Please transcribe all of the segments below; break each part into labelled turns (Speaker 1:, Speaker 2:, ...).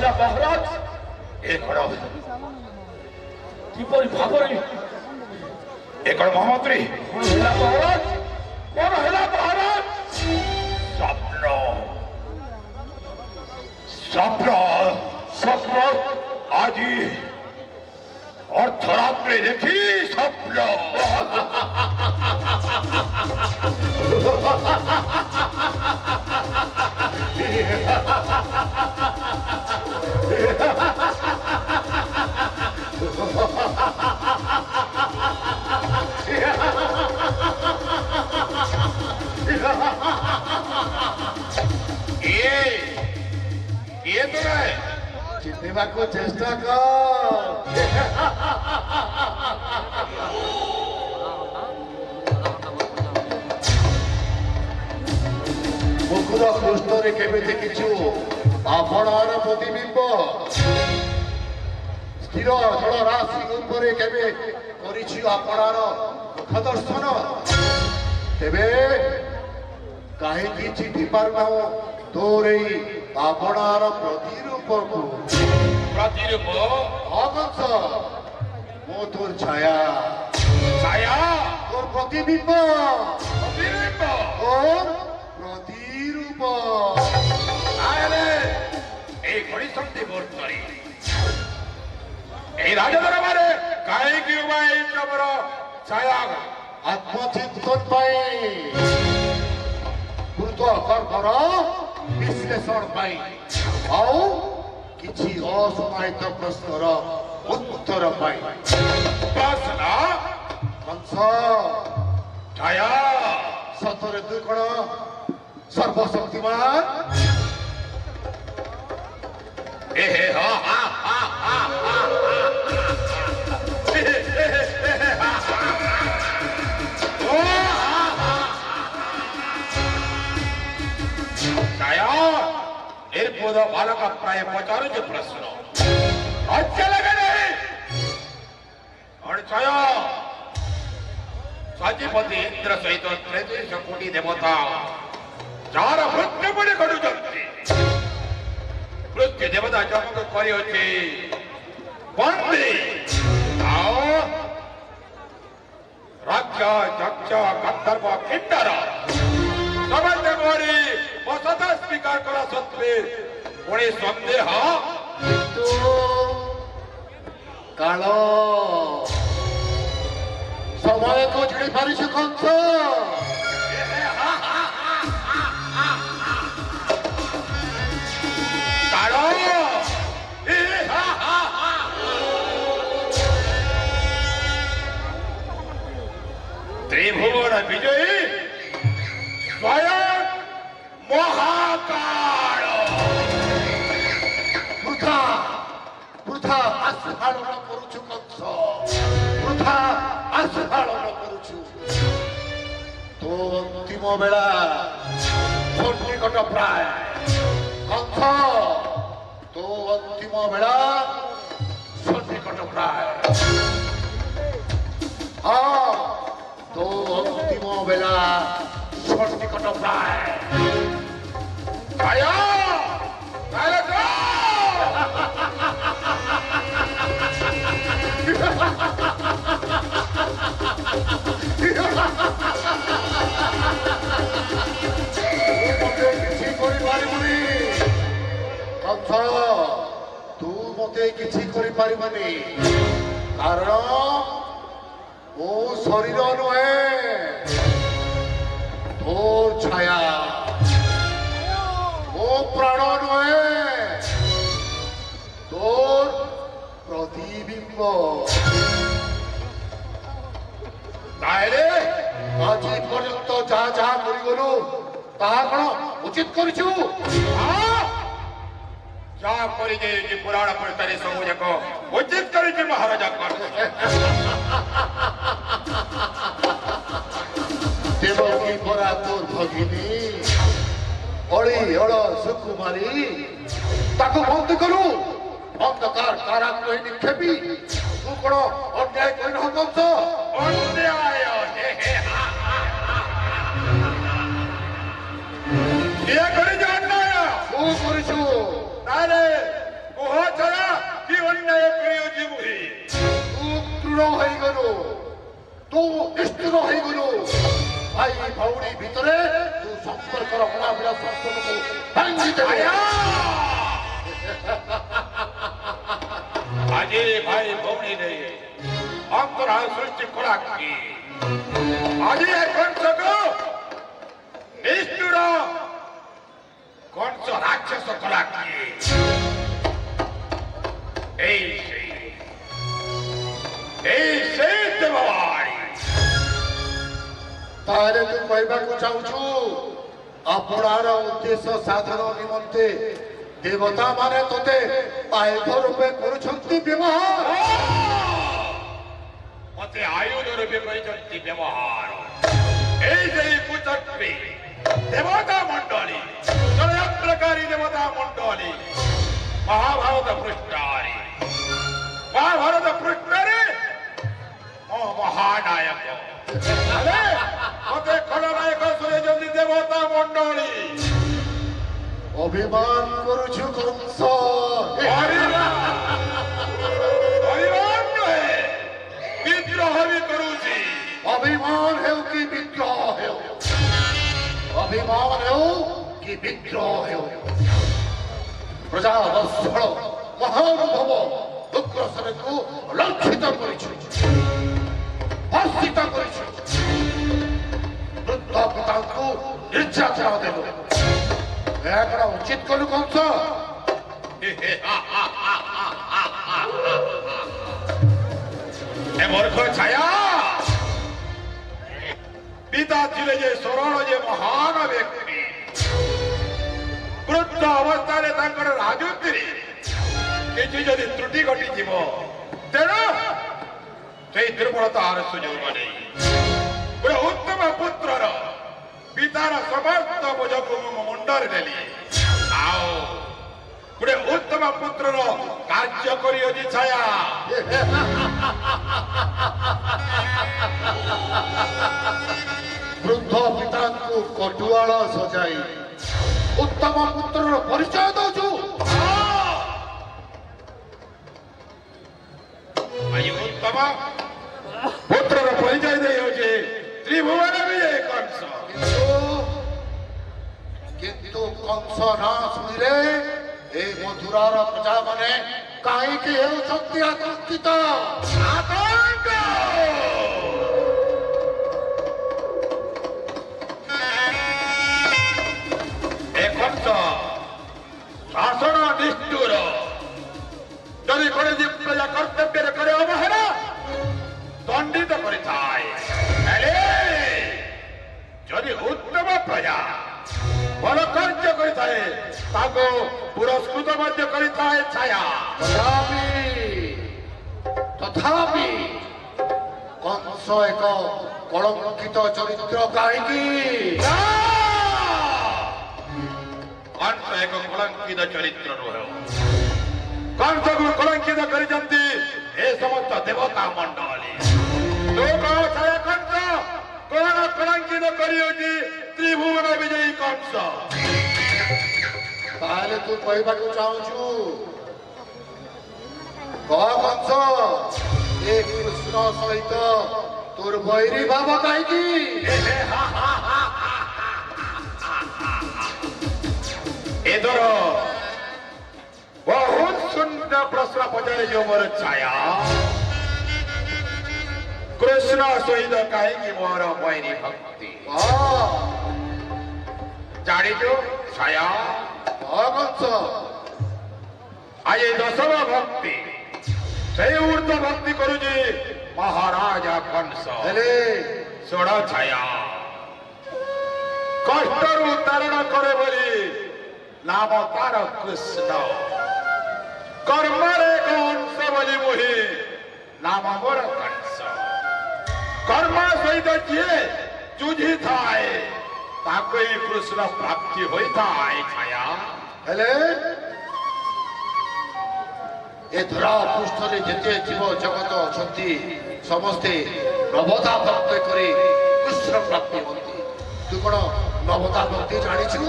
Speaker 1: ହେଲା ମହାରାଜ ଏ କଣ କିପରି ଭାବରେ ଏ କଣ ମହାମନ୍ତ୍ରୀ କଣ ହେଲା ମହାରାଜ କଣ ହେଲା ମହାରାଜ ସ୍ୱପ୍ନ ସ୍ୱପ୍ନ ସ୍ୱପ୍ନ ଆଜି অর্থরাত্রে দেখি স্বপ্ন ইয়ে তো নয় চিনতে চেষ্টা কর মুকুর পৃষ্ঠরে কেবে দেখিছু আপনার প্রতিবিম্ব স্থির জল রাশি উপরে কেবে করিছু আপনার মুখ দর্শন তেবে কাহিকি চিঠি পারু তোর এই আপনার প্রতিরূপকু প্রতিরূপ অবশ্য মো তোর ছায়া ছায়া তোর প্রতিবিম্ব প্রতিবিম্ব তোর প্রতিরূপ আরে এই ঘড়ি শক্তি বর্তরে এই রাজদরবারে কাহিকি উবাই চবর ছায়া আত্মচিন্তন পাই গুরুত্ব কর বিশ্লেষণ পাই ଆଉ କିଛି ଅସମାହିତ ପ୍ରଶ୍ନର ଉତ୍ତର ପାଇ ପ୍ରଶ୍ନ କଂସ ଛାୟା ସତରେ ତୁ କଣ ସର୍ବଶକ୍ତିମାନ निर्बोध बालक प्राय पचारुच प्रश्न अच्छा लगे नहीं सचिपति इंद्र सहित 33 कोटी देवता जार मृत्यु बड़े घटु मृत्यु देवता जमक करी बंदी राक्ष चक्ष गंधर्व किन्नर समझते मोरी वसत स्वीकार करा सत्वे पुणे संदेह तो कालो समय को छड़ी पारिछ कंस कालो त्रिभुवन विजयी स्वयं महाकाल वृथा वृथा आस्फालन करुछु कंस वृथा आस्फालन करुछु तो अंतिम बेला सन्निकट प्राय कंस तो अंतिम बेला सन्निकट प्राय हाँ तो अंतिम बेला सन्निकट प्राय छाया कंस तू मते किछि करि पारिबनी कारण ओ शरीर नुहे तोर छाया ओ प्राण नुहे तोर प्रतिबिंब ताइले आज पर्यंत जा जा करि गलु ताहा कोन उचित करिछु जा करि जे पुराण पढ़तारे सब जाको उचित करिछु महाराजा कर देवकी परा तोर भगिनी अड़ी अड़ सुकुमारी ताको बंद करू अंधकार काराग्रह निक्षेपी तू कोन अन्याय करि न कंस अन्याय ये करि जे अन्याय तू करिछु तारे ओ
Speaker 2: ନିଷ୍ଠୁର ହୋଇଗଲୁ ତୁ ନିଷ୍ଠୁର ହୋଇଗଲୁ ଭାଇ ଭଉଣୀ ଭିତରେ ତୁ ସମ୍ପର୍କର ମନାବିଲା ସମ୍ପର୍କକୁ ଭାଙ୍ଗିଦେବୁ
Speaker 1: ଆଜି ଭାଇ ଭଉଣୀ ରେ ଅନ୍ତରାଳ ସୃଷ୍ଟି କଲା କି ଆଜି ଏ କଂସକୁ ନିଷ୍ଠୁର କଂସ ରାକ୍ଷସ କଲା କି এই সেই দেবভাই
Speaker 2: তাহলে তু কইবাকু চাହୁଛୁ আপনার উদ্দেশ্য সাধন নিমন্তে দেবতা মানে তোতে আয়ুধ রূপে করুছন্তি ব্যবহার
Speaker 1: মতে আয়ুধ রূপে କରିଛନ୍ତି ব্যবহার এই যে কুচক্রী দেবতা মণ্ডলী ষড়যন্ত্রকারী দেবতা মণ্ডলী মহাভারত পৃষ্ঠারে মহানায়ক মতে খলনায়ক শুনেଛନ୍ତି দেবতা মণ্ডলী
Speaker 2: অভিমান করুছু কংস
Speaker 1: অভিমান নহে বিদ্রোহ বি করুছি
Speaker 2: অভিমান হেউ কি বিদ্রোহ হেউ অভিমান হেউ কি বিদ্রোহ হেউ প্রজাবৎসল মহানুভব উগ্রসেনକୁ লক্ষিত କରିଛୁ ହସ୍ତିତ କରିଛୁ ବୃଦ୍ଧ ପିତାଙ୍କୁ ନିର୍ଯାତନା ଦେଲୁ ଏହା କଣ ଉଚିତ କଲୁ କଂସ
Speaker 1: এ মূর্খ ছায়া পিতা ছিলে যে ସରଳ যে মহান ব্যক্তি বৃদ্ধ অবস্থাରେ ତାଙ୍କର ରାଜୁତିରେ କିଛି ଯଦି ତ୍ରୁଟି ଘଟିଯିବ ତେଣୁ ସେଇ ଦୁର୍ବଳତାର ସୁଯୋଗ ନେଇ ଗୋଟେ ଉତ୍ତମ ପୁତ୍ରର ପିତାର ସମସ୍ତ ବୋଝକୁ ମୁଁ ମୁଣ୍ଡରେ ନେଲି ଆଉ ଗୋଟେ ଉତ୍ତମ ପୁତ୍ରର କାର୍ଯ୍ୟ କରିଅଛି ଛାୟା
Speaker 2: ବୃଦ୍ଧ ପିତାଙ୍କୁ କଟୁଆଳ ସଜାଇ ଉତ୍ତମ ପୁତ୍ରର ପରିଚୟ ଦଉଛୁ
Speaker 1: ଆଜି ଉତ୍ତମ ପୁତ୍ରର ପରିଚୟ ଦେଇଅଛି ତ୍ରିଭୁବନ ବିଜୟ କଂସ
Speaker 2: କିନ୍ତୁ କଂସ ନା ଶୁଣିଲେ ଏ ମଥୁରାର ପ୍ରଜାମାନେ କାହିଁକି ହେଉଛନ୍ତି ଆତଙ୍କିତ
Speaker 1: ଆତଙ୍କ ଏ କଂସ ଶାସନ ନିଷ୍ଠୁର ଯଦି କୌଣସି ପ୍ରଜା କର୍ତ୍ତବ୍ୟରେ କରେ ଅବହେଳା ଦଣ୍ଡିତ କରିଥାଏ ହେଲେ ଯଦି ଉତ୍ତମ ପ୍ରଜା ଭଲ କାର୍ଯ୍ୟ କରିଥାଏ ତାକୁ ପୁରସ୍କୃତ ମଧ୍ୟ କରିଥାଏ ଛାୟା
Speaker 2: ତଥାପି କଂସ ଏକ କଳଙ୍କିତ ଚରିତ୍ର କାହିଁକି
Speaker 1: କଂସ ଏକ କଳଙ୍କିତ ଚରିତ୍ର ନୁହେଁ କଂସକୁ କଳଙ୍କିତ କରିଛନ୍ତି ଏ ସମସ୍ତ ଦେବତା ମଣ୍ଡଳୀ ତୁ କହ ଛାୟା କଂସ କଣ କଳଙ୍କିତ କରିଅଛି ତ୍ରିଭୁବନ ବିଜୟୀ କଂସ
Speaker 2: ତାହେଲେ ତୁ କହିବାକୁ ଚାହୁଁଛୁ କହ କଂସ ଏ କୃଷ୍ଣ ସହିତ ତୋର ବୈରୀ ଭାବ କାହିଁକି
Speaker 1: ଏଥର ବହୁତ ସୁନ୍ଦର ପ୍ରଶ୍ନ ପଚାରିଛ ମୋର ଛାୟା କୃଷ୍ଣ ସହିତ କାହିଁକି ମୋର ବୈରୀ ଭକ୍ତି ଜାଣିଛୁ ଛାୟା
Speaker 2: କଂସ
Speaker 1: ଆଜି ଦଶମ ଭକ୍ତି ସେଇ ଉର୍ଦ୍ଧ୍ୱ ଭକ୍ତି କରୁଛି ମହାରାଜା କଂସ
Speaker 2: ହେଲେ
Speaker 1: ଶୁଣ ଛାୟା କଷ୍ଟରୁ ଉତ୍ତାରଣ କରେ ବୋଲି ନାମ ତାର କୃଷ୍ଣ କର୍ମରେ ଏକ ଅଂଶ ବୋଲି ମୁହିଁ ନାମ ମୋର କଂସ କର୍ମ ସହିତ ଯିଏ ଯୁଝିଥାଏ ତାକୁ ହିଁ କୃଷ୍ଣ ପ୍ରାପ୍ତି ହୋଇଥାଏ ଛାୟା
Speaker 2: ହେଲେ ଏ ଧରା ପୃଷ୍ଠରେ ଯେତେ ଜୀବ ଜଗତ ଅଛନ୍ତି ସମସ୍ତେ ନବତା ଭକ୍ତି କରି କୃଷ୍ଣ ପ୍ରାପ୍ତି ହୁଅନ୍ତି ତୁ କଣ ନବତା ଭକ୍ତି ଜାଣିଛୁ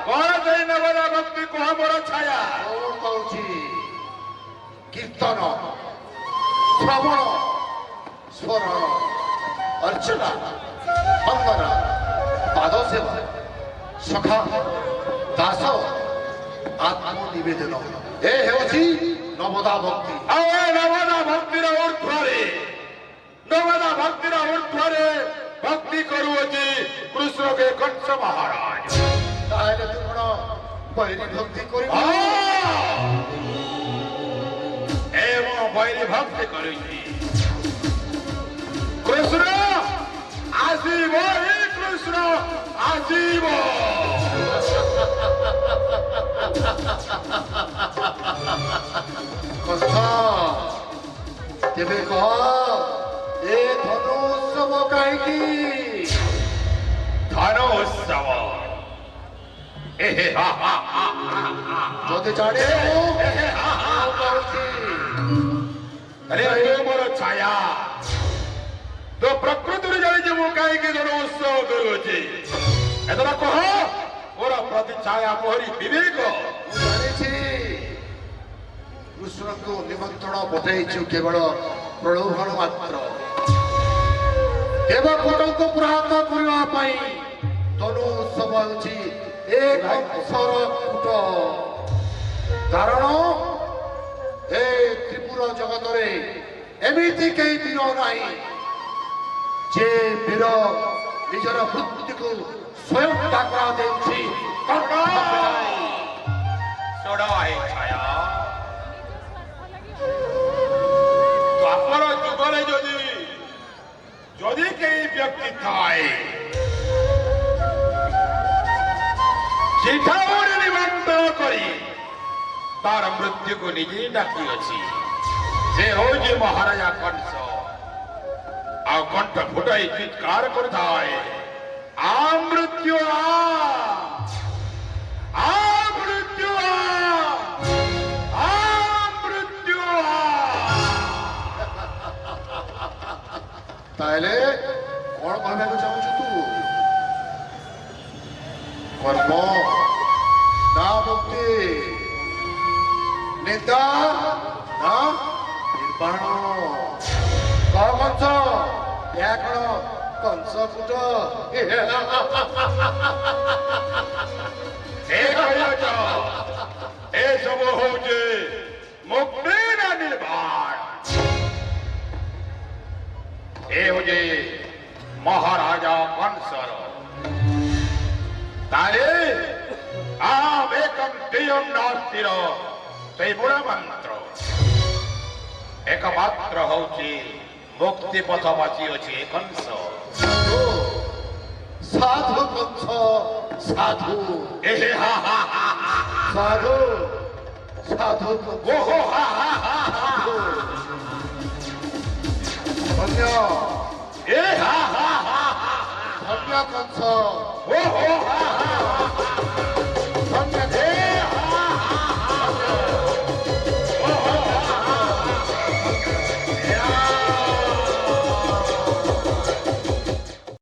Speaker 1: କଣ ସେଇ ନବତା ଭକ୍ତି କୁହ ମୋର ଛାୟା
Speaker 2: କଣ କହୁଛି କୀର୍ତ୍ତନ ଶ୍ରବଣ ସ୍ମରଣ ଅର୍ଚ୍ଚନା ବନ୍ଦନା ପାଦ ସେବା ସଖା ଦାସ ଆତ୍ମନିବେଦନ ଏ ହେଉଛି ନବଦା ଭକ୍ତି।
Speaker 1: ଆଉ ଏ ନବଦା ଭକ୍ତିର ଊର୍ଦ୍ଧ୍ୱରେ ନବଦା ଭକ୍ତିର ଊର୍ଦ୍ଧ୍ୱରେ ଭକ୍ତି କରୁଅଛି କୃଷ୍ଣକେ କଂସ ମହାରାଜ।
Speaker 2: ତାହେଲେ ତୁ କଣ ବୈରୀ ଭକ୍ତି କରିବୁ?
Speaker 1: ଏ ମୁଁ ବୈରୀ ଭକ୍ତି କରୁଛି। କୃଷ୍ଣ ଆସିବ, ଏ କୃଷ୍ଣ ଆସିବ।
Speaker 2: କଂସ ତେବେ କହ ଏ ଧନୁ ଉତ୍ସବ କାହିଁକି?
Speaker 1: ଧନୁ ଉତ୍ସବ
Speaker 2: ଯଦି ଜାଣେ
Speaker 1: ଆରେ ତୁ ମୋର ଛାୟା, ତୁ ପ୍ରକୃତିରେ ଜାଣିଛୁ ମୁଁ କାହିଁକି ଧନୁ ଉତ୍ସବ କରୁଅଛି। ଏଥର କହ ମୋର ପ୍ରତି ଛାୟା ମୋହରି ବିବେକ।
Speaker 2: ମୁଁ ଜାଣିଛି କୃଷ୍ଣଙ୍କୁ ନିମନ୍ତ୍ରଣ ପଠାଇଛୁ କେବଳ ପ୍ରଲୋଭନ ମାତ୍ର। ଦେବପୁରଙ୍କୁ ପ୍ରହାତ କରିବା ପାଇଁ ଧନୁ ଉତ୍ସବ ହେଉଛି ଏ କଂସର କୂଟ। କାରଣ ଏ ତ୍ରିପୁର ଜଗତରେ ଏମିତି କେହି ବୀର ନାହିଁ ଯେ ବୀର ନିଜର ବୃତ୍ତିକୁ ସ୍ୱୟଂ ଡାକରା ଦେଉଛି।
Speaker 1: ଶୁଣ ହେ ଛାୟା, ଦ୍ୱାପର ଯୁଗରେ ଯଦି କେହି ବ୍ୟକ୍ତି ଥାଏ ଚିଠାଉଣି ନିମନ୍ତ୍ରଣ କରି ତାର ମୃତ୍ୟୁକୁ ନିଜେ ଡାକିଅଛି, ସେ ହଉଛି ମହାରାଜା କଂସ। ଆଉ କଣ୍ଠ ଫୁଟାଇ ଚିତ୍କାର କରୁଥାଏ, ଆ ମୃତ୍ୟୁ ଆ ମୃତ୍ୟୁ ଆ ମୃତ୍ୟୁ।
Speaker 2: ତାହେଲେ କଣ କହିବାକୁ ଚାହୁଁଛୁ ତୁ? କର୍ମ ନା ମୁକ୍ତି, ନିନ୍ଦା ନା ନିର୍ବାଣ। କହ କଂସ, ଏହା କଣ କଂସ କୂଟ?
Speaker 1: ଏସବୁ ହଉଛି ମୁକ୍ତି ନା ନିର୍ବାଣ। ଏ ହଉଛି ମହାରାଜା କଂସର। ତାହେଲେ ଆମ୍ ଏକମ୍ ଦ୍ୱୟମ୍ ନାସ୍ତିର ସେଇ ମୂଳ ମନ୍ତ୍ର ଏକମାତ୍ର ହଉଛି ମୁକ୍ତି ପଥ ବାଚିଅଛି କଂସ।
Speaker 2: ସାଧୁ କଂସ ସାଧୁ, ସାଧୁ ସାଧୁ
Speaker 1: ଓହୋ
Speaker 2: ଧନ୍ୟ
Speaker 1: ଏ
Speaker 2: ଧନ୍ୟ କଂସ।
Speaker 1: ଓହୋ